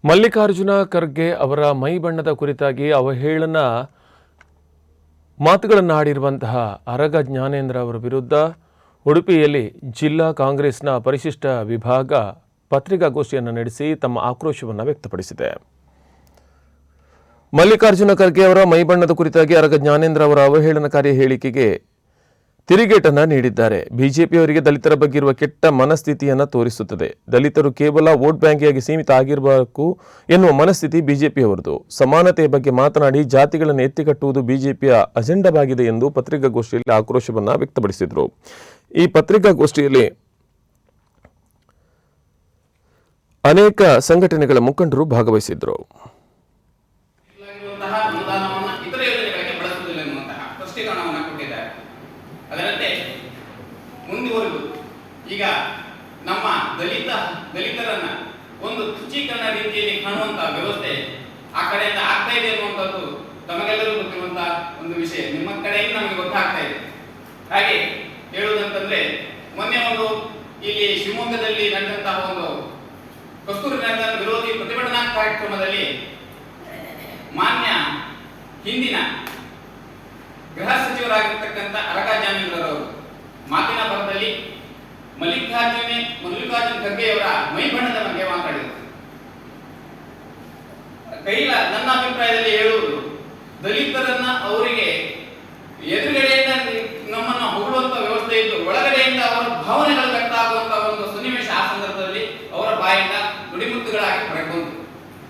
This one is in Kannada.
ಮಲ್ಲಿಕಾರ್ಜುನ ಖರ್ಗೆ ಅವರ ಮೈ ಬಣ್ಣದ ಕುರಿತಾಗಿ ಅವಹೇಳನ ಮಾತುಗಳನ್ನಾಡಿರುವಂತಹ ಅರಗ ಜ್ಞಾನೇಂದ್ರ ಅವರ ವಿರುದ್ಧ ಉಡುಪಿಯಲ್ಲಿ ಜಿಲ್ಲಾ ಕಾಂಗ್ರೆಸ್ನ ಪರಿಶಿಷ್ಟ ವಿಭಾಗ ಪತ್ರಿಕಾಗೋಷ್ಠಿಯನ್ನು ನಡೆಸಿ ತಮ್ಮ ಆಕ್ರೋಶವನ್ನು ವ್ಯಕ್ತಪಡಿಸಿದೆ. ಮಲ್ಲಿಕಾರ್ಜುನ ಖರ್ಗೆ ಅವರ ಮೈ ಬಣ್ಣದ ಕುರಿತಾಗಿ ಅರಗ ಜ್ಞಾನೇಂದ್ರ ಅವರ ಅವಹೇಳನಕಾರಿ ಹೇಳಿಕೆಗೆ ತಿರುಗೇಟನ್ನು ನೀಡಿದ್ದಾರೆ. ಬಿಜೆಪಿಯವರಿಗೆ ದಲಿತರ ಬಗ್ಗೆ ಇರುವ ಕೆಟ್ಟ ಮನಸ್ಥಿತಿಯನ್ನು ತೋರಿಸುತ್ತದೆ. ದಲಿತರು ಕೇವಲ ವೋಟ್ ಬ್ಯಾಂಕಿಯಾಗಿ ಸೀಮಿತ ಆಗಿರಬೇಕು ಎನ್ನುವ ಮನಸ್ಥಿತಿ ಬಿಜೆಪಿಯವರದು. ಸಮಾನತೆಯ ಬಗ್ಗೆ ಮಾತನಾಡಿ ಜಾತಿಗಳನ್ನು ಎತ್ತಿಕಟ್ಟುವುದು ಬಿಜೆಪಿಯ ಅಜೆಂಡಾವಾಗಿದೆ ಎಂದು ಪತ್ರಿಕಾಗೋಷ್ಠಿಯಲ್ಲಿ ಆಕ್ರೋಶವನ್ನು ವ್ಯಕ್ತಪಡಿಸಿದರು. ಈ ಪತ್ರಿಕಾಗೋಷ್ಠಿಯಲ್ಲಿ ಅನೇಕ ಸಂಘಟನೆಗಳ ಮುಖಂಡರು ಭಾಗವಹಿಸಿದ್ರು. ಮುಂದುವರೆದು ಈಗ ನಮ್ಮ ದಲಿತರನ್ನ ಒಂದು ತುಚ್ಛೀಕರಣ ರೀತಿಯಲ್ಲಿ ಕಾಣುವಂತಹ ವ್ಯವಸ್ಥೆ ಆ ಕಡೆಯಿಂದ ಆಗ್ತಾ ಇದೆ ಅನ್ನುವಂಥದ್ದು ತಮಗೆಲ್ಲರೂ ಗೊತ್ತಿರುವಂತಹ ಒಂದು ವಿಷಯ. ನಿಮ್ಮ ಕಡೆಯಿಂದ ನಮಗೆ ಗೊತ್ತಾಗ್ತಾ ಇದೆ. ಹಾಗೆ ಹೇಳುವುದಂತಂದ್ರೆ ಮೊನ್ನೆ ಒಂದು ಇಲ್ಲಿ ಶಿವಮೊಗ್ಗದಲ್ಲಿ ನಡೆದಂತಹ ಒಂದು ಕಸ್ತೂರಿ ರಂಗನ್ ವಿರೋಧಿ ಪ್ರತಿಭಟನಾ ಕಾರ್ಯಕ್ರಮದಲ್ಲಿ ಮಾನ್ಯ ಹಿಂದಿನ ಗೃಹ ಸಚಿವರಾಗಿರ್ತಕ್ಕಂಥ ಅರಗ ಜ್ಞಾನೇಂದ್ರರವರು ಮಾತಿನ ಬರದಲ್ಲಿ ಮಲ್ಲಿಕಾರ್ಜುನ ಖರ್ಗೆಯವರ ಮೈ ಬಣ್ಣದ ಬಗ್ಗೆ ಮಾತಾಡಿದರು. ನನ್ನ ಅಭಿಪ್ರಾಯದಲ್ಲಿ ಹೇಳುವುದು, ದಲಿತರನ್ನ ಅವರಿಗೆ ಎದುರಿಗೆ